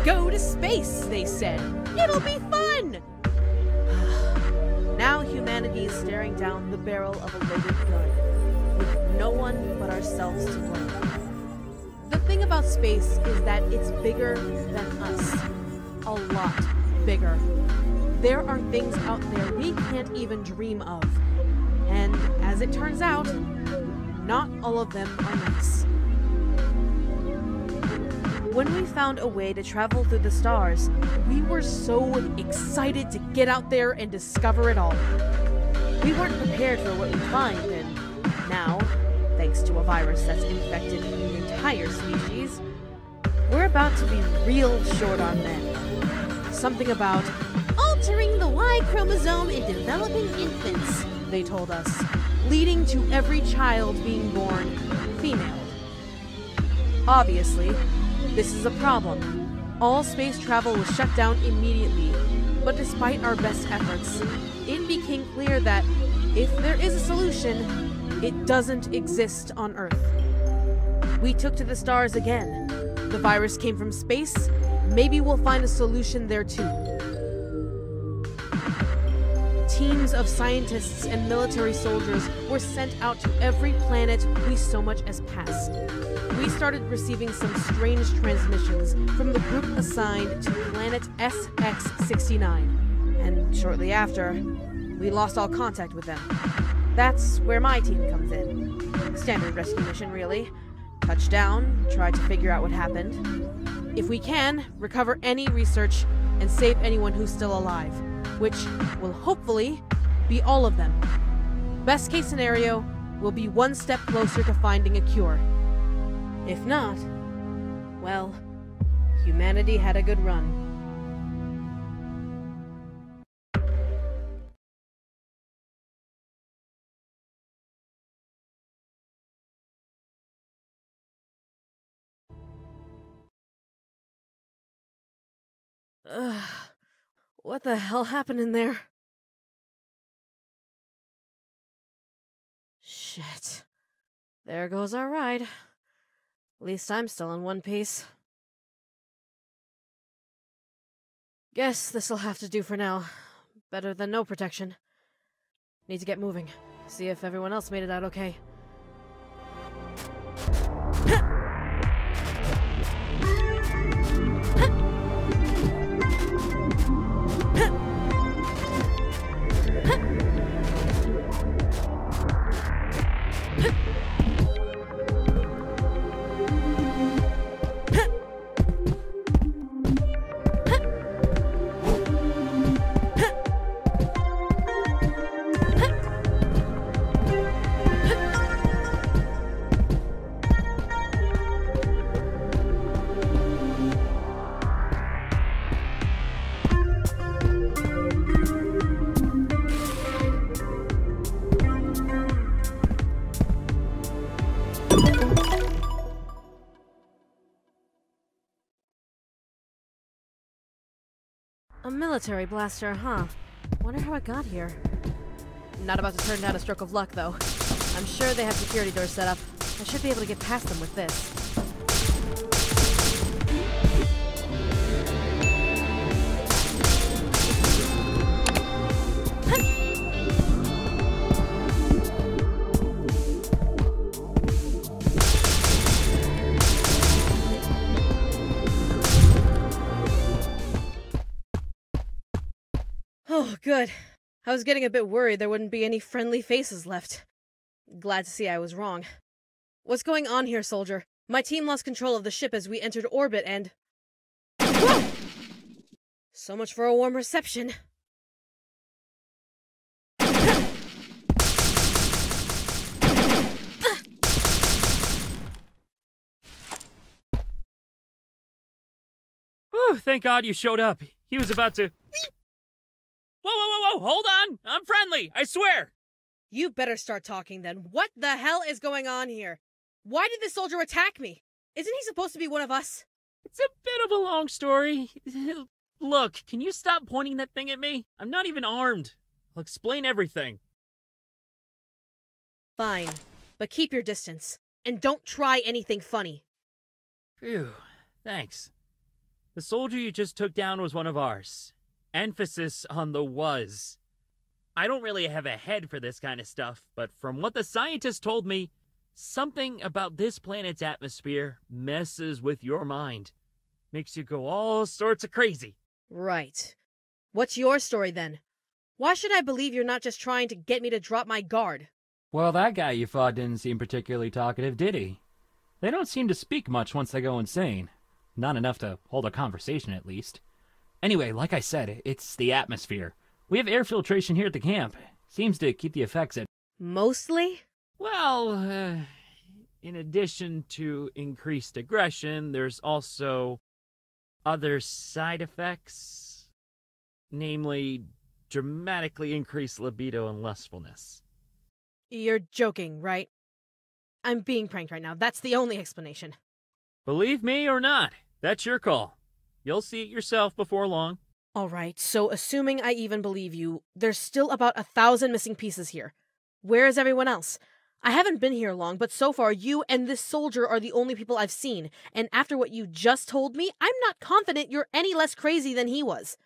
Go to space, they said. It'll be fun! Now humanity is staring down the barrel of a loaded gun, with no one but ourselves to blame. The thing about space is that it's bigger than us. A lot bigger. There are things out there we can't even dream of. And as it turns out, not all of them are nice. When we found a way to travel through the stars, we were so excited to get out there and discover it all. We weren't prepared for what we'd find, and now, thanks to a virus that's infected the entire species, we're about to be real short on men. Something about altering the Y chromosome in developing infants, they told us, leading to every child being born female. Obviously, this is a problem. All space travel was shut down immediately, but despite our best efforts, it became clear that if there is a solution, it doesn't exist on Earth. We took to the stars again. The virus came from space. Maybe we'll find a solution there too. Teams of scientists and military soldiers were sent out to every planet we so much as passed. We started receiving some strange transmissions from the group assigned to planet SX-69. And shortly after, we lost all contact with them. That's where my team comes in. Standard rescue mission, really. Touch down, try to figure out what happened. If we can, recover any research and save anyone who's still alive, which will hopefully be all of them. Best case scenario, we'll be one step closer to finding a cure. If not, well, humanity had a good run. What the hell happened in there? Shit. There goes our ride. At least I'm still in one piece. Guess this'll have to do for now. Better than no protection. Need to get moving. See if everyone else made it out okay. A military blaster, huh? Wonder how it got here. Not about to turn down a stroke of luck, though. I'm sure they have security doors set up. I should be able to get past them with this. Oh, good. I was getting a bit worried there wouldn't be any friendly faces left. Glad to see I was wrong. What's going on here, soldier? My team lost control of the ship as we entered orbit and... Whoa! So much for a warm reception. Whew, thank God you showed up. He was about to... Whoa, whoa, whoa, whoa, hold on! I'm friendly, I swear! You better start talking then. What the hell is going on here? Why did this soldier attack me? Isn't he supposed to be one of us? It's a bit of a long story. Look, can you stop pointing that thing at me? I'm not even armed. I'll explain everything. Fine, but keep your distance. And don't try anything funny. Phew, thanks. The soldier you just took down was one of ours. Emphasis on the was. I don't really have a head for this kind of stuff, but from what the scientists told me, something about this planet's atmosphere messes with your mind. Makes you go all sorts of crazy. Right. What's your story then? Why should I believe you're not just trying to get me to drop my guard? Well, that guy you fought didn't seem particularly talkative, did he? They don't seem to speak much once they go insane. Not enough to hold a conversation, at least. Anyway, like I said, it's the atmosphere. We have air filtration here at the camp. Seems to keep the effects at... Mostly? Well, in addition to increased aggression, there's also other side effects. Namely, dramatically increased libido and lustfulness. You're joking, right? I'm being pranked right now. That's the only explanation. Believe me or not, that's your call. You'll see it yourself before long. All right, so assuming I even believe you, there's still about 1,000 missing pieces here. Where is everyone else? I haven't been here long, but so far you and this soldier are the only people I've seen, and after what you just told me, I'm not confident you're any less crazy than he was.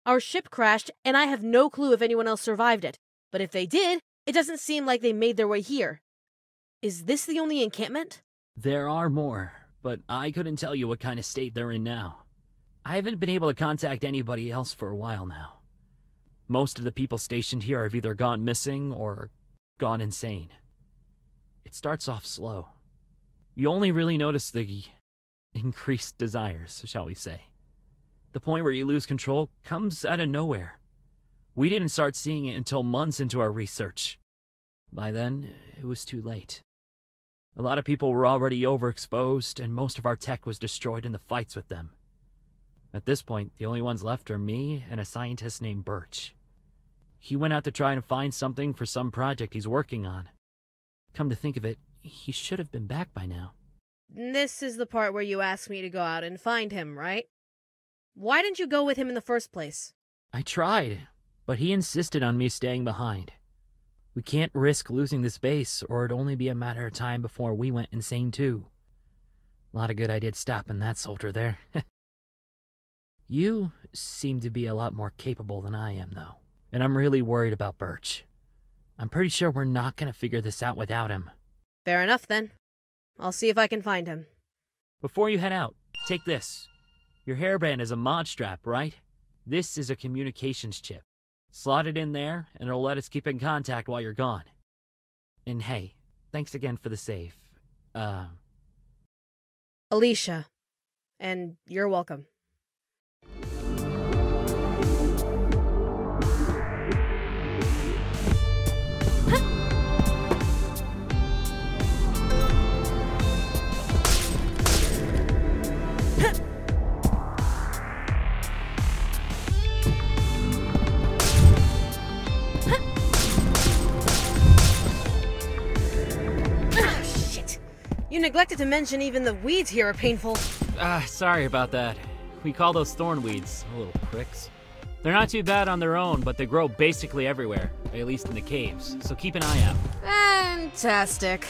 Our ship crashed, and I have no clue if anyone else survived it. But if they did, it doesn't seem like they made their way here. Is this the only encampment? There are more, but I couldn't tell you what kind of state they're in now. I haven't been able to contact anybody else for a while now. Most of the people stationed here have either gone missing or gone insane. It starts off slow. You only really notice the increased desires, shall we say. The point where you lose control comes out of nowhere. We didn't start seeing it until months into our research. By then, it was too late. A lot of people were already overexposed, and most of our tech was destroyed in the fights with them. At this point, the only ones left are me and a scientist named Birch. He went out to try and find something for some project he's working on. Come to think of it, he should have been back by now. This is the part where you asked me to go out and find him, right? Why didn't you go with him in the first place? I tried, but he insisted on me staying behind. We can't risk losing this base, or it'd only be a matter of time before we went insane too. A lot of good I did stopping that soldier there. You seem to be a lot more capable than I am, though. And I'm really worried about Birch. I'm pretty sure we're not gonna figure this out without him. Fair enough, then. I'll see if I can find him. Before you head out, take this. Your hairband is a mod strap, right? This is a communications chip. Slot it in there, and it'll let us keep in contact while you're gone. And hey, thanks again for the save. Alicia. And you're welcome. You neglected to mention even the weeds here are painful. Sorry about that. We call those thorn weeds, little pricks. They're not too bad on their own, but they grow basically everywhere, at least in the caves, so keep an eye out. Fantastic.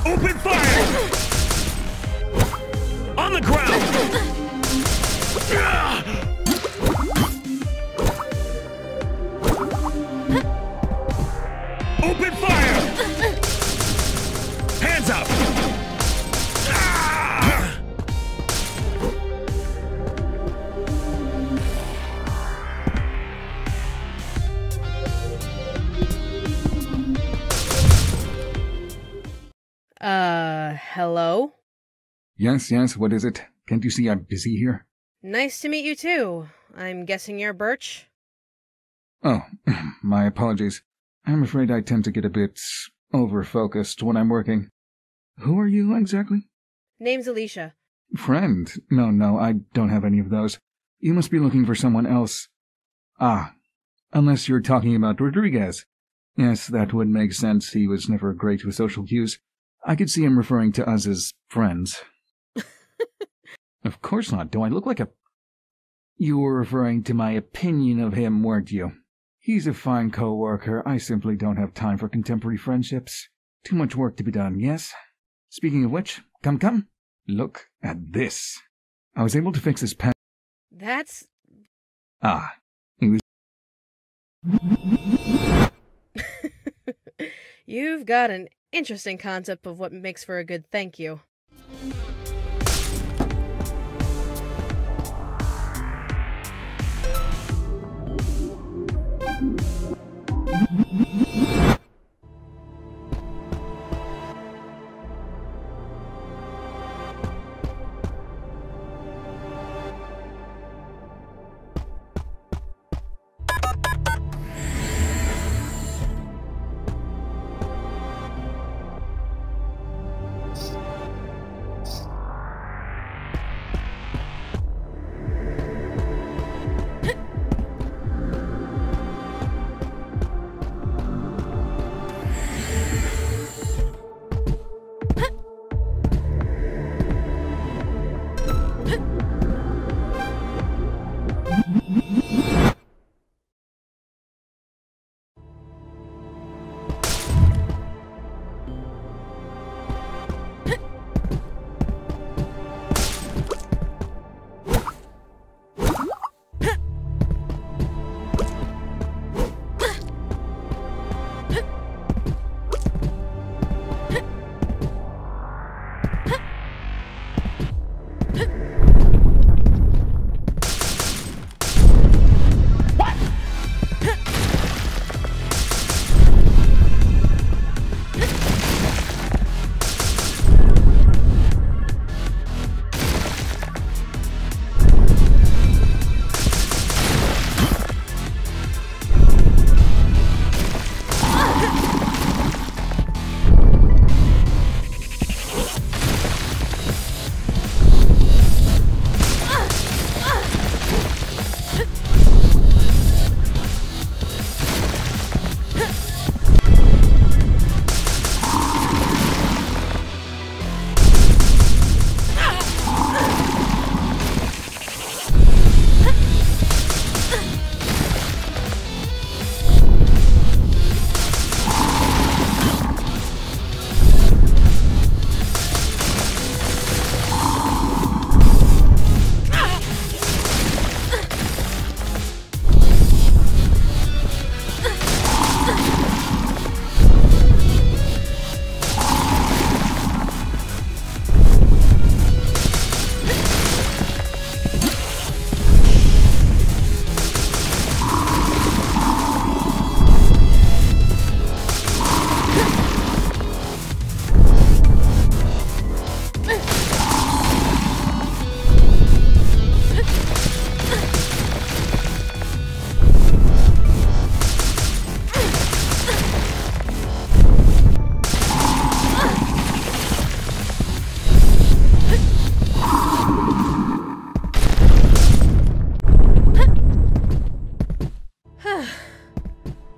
Open fire! On the ground! Open fire! Hands up! Hello? Yes, what is it? Can't you see I'm busy here? Nice to meet you too. I'm guessing you're Birch? Oh, my apologies. I'm afraid I tend to get a bit over-focused when I'm working. Who are you exactly? Name's Alicia. Friend? No, I don't have any of those. You must be looking for someone else. Ah, unless you're talking about Rodriguez. Yes, that would make sense. He was never great with social cues. I could see him referring to us as friends. Of course not. Do I look like a... You were referring to my opinion of him, weren't you? He's a fine co-worker. I simply don't have time for contemporary friendships. Too much work to be done, yes? Speaking of which, come. Look at this. I was able to fix his pen. That's... Ah, he was... You've got an interesting concept of what makes for a good thank you.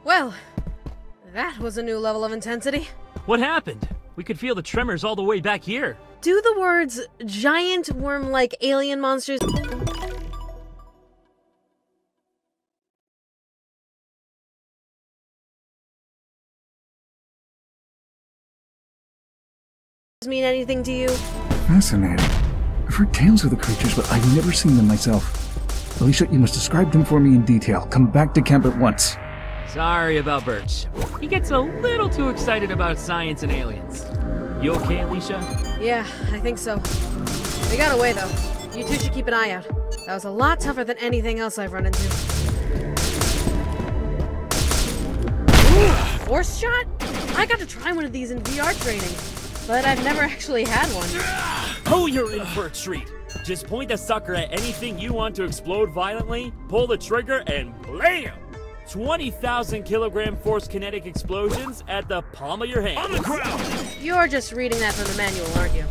Well, that was a new level of intensity. What happened? We could feel the tremors all the way back here. Do the words giant worm-like alien monsters mean anything to you? Fascinating. I've heard tales of the creatures, but I've never seen them myself. Alicia, you must describe them for me in detail. Come back to camp at once. Sorry about Birch. He gets a little too excited about science and aliens. You okay, Alicia? Yeah, I think so. They got away, though. You two should keep an eye out. That was a lot tougher than anything else I've run into. Ooh, force shot? I got to try one of these in VR training, but I've never actually had one. Oh, you're in for a treat. Just point the sucker at anything you want to explode violently, pull the trigger, and blam! 20,000 kilogram force kinetic explosions at the palm of your hand. On the ground! You're just reading that from the manual, aren't you?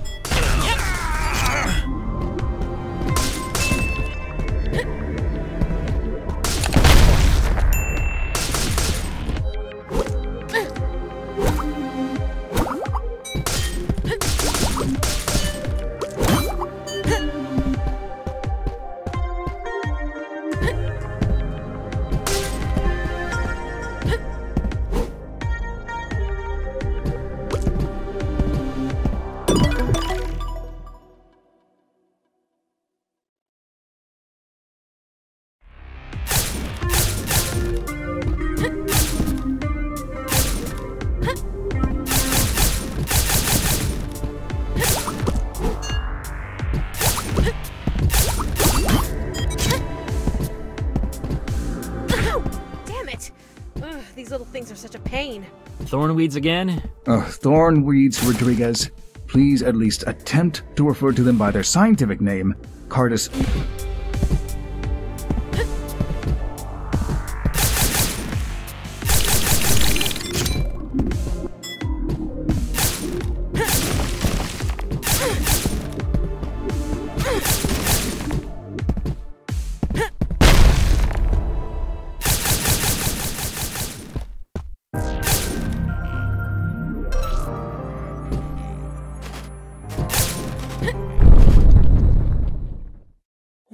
These little things are such a pain. Thornweeds again? Thornweeds, Rodriguez. Please at least attempt to refer to them by their scientific name, Cardus.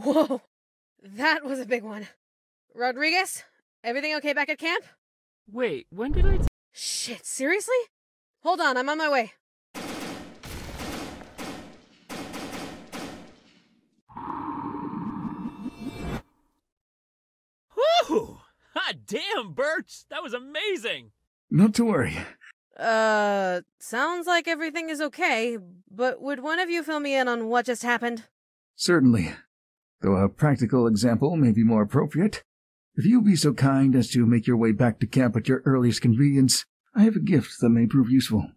Whoa, that was a big one. Rodriguez, everything okay back at camp? Wait, when did I... Shit, seriously? Hold on, I'm on my way. Whew! Hot damn, Birch! That was amazing! Not to worry. Sounds like everything is okay, but would one of you fill me in on what just happened? Certainly. Though a practical example may be more appropriate. If you be so kind as to make your way back to camp at your earliest convenience, I have a gift that may prove useful.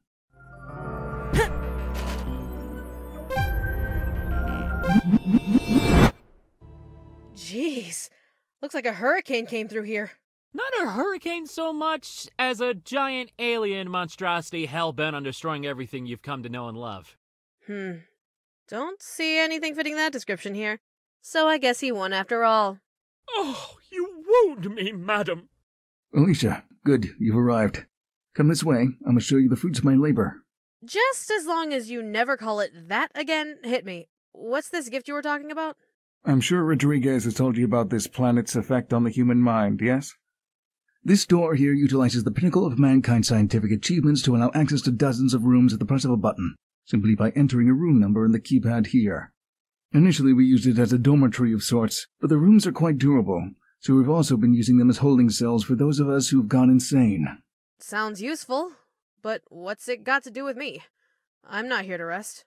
Jeez, looks like a hurricane came through here. Not a hurricane so much as a giant alien monstrosity hell-bent on destroying everything you've come to know and love. Don't see anything fitting that description here. So I guess he won after all. Oh, you wound me, madam. Alicia, good, you've arrived. Come this way, I must show you the fruits of my labor. Just as long as you never call it that again, hit me. What's this gift you were talking about? I'm sure Rodriguez has told you about this planet's effect on the human mind, yes? This door here utilizes the pinnacle of mankind's scientific achievements to allow access to dozens of rooms at the press of a button, simply by entering a room number in the keypad here. Initially we used it as a dormitory of sorts, but the rooms are quite durable, so we've also been using them as holding cells for those of us who've gone insane. Sounds useful, but what's it got to do with me? I'm not here to rest.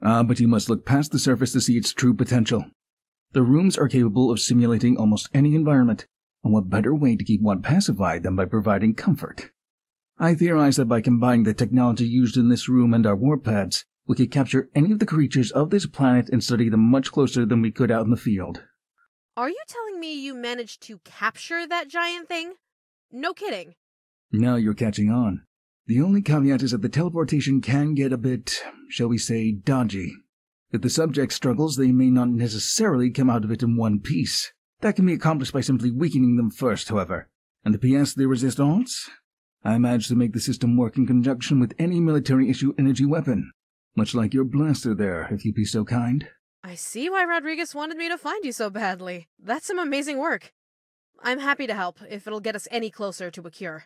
But you must look past the surface to see its true potential. The rooms are capable of simulating almost any environment, and what better way to keep one pacified than by providing comfort? I theorize that by combining the technology used in this room and our warp pads, we could capture any of the creatures of this planet and study them much closer than we could out in the field. Are you telling me you managed to capture that giant thing? No kidding. Now you're catching on. The only caveat is that the teleportation can get a bit, shall we say, dodgy. If the subject struggles, they may not necessarily come out of it in one piece. That can be accomplished by simply weakening them first, however. And the pièce de résistance? I managed to make the system work in conjunction with any military-issue energy weapon. Much like your blaster there, if you be so kind. I see why Rodriguez wanted me to find you so badly. That's some amazing work. I'm happy to help, if it'll get us any closer to a cure.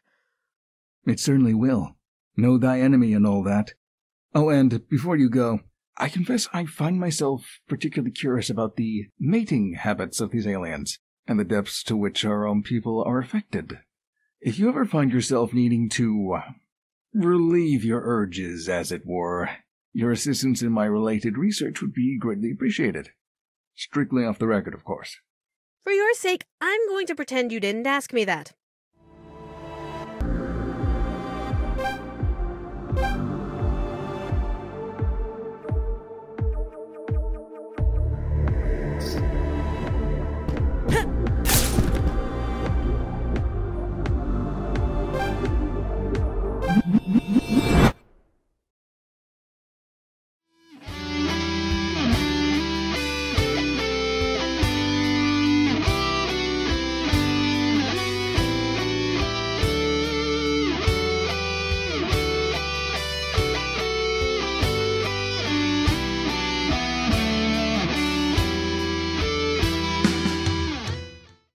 It certainly will. Know thy enemy and all that. Oh, and before you go, I confess I find myself particularly curious about the mating habits of these aliens, and the depths to which our own people are affected. If you ever find yourself needing to relieve your urges, as it were, your assistance in my related research would be greatly appreciated. Strictly off the record, of course. For your sake, I'm going to pretend you didn't ask me that.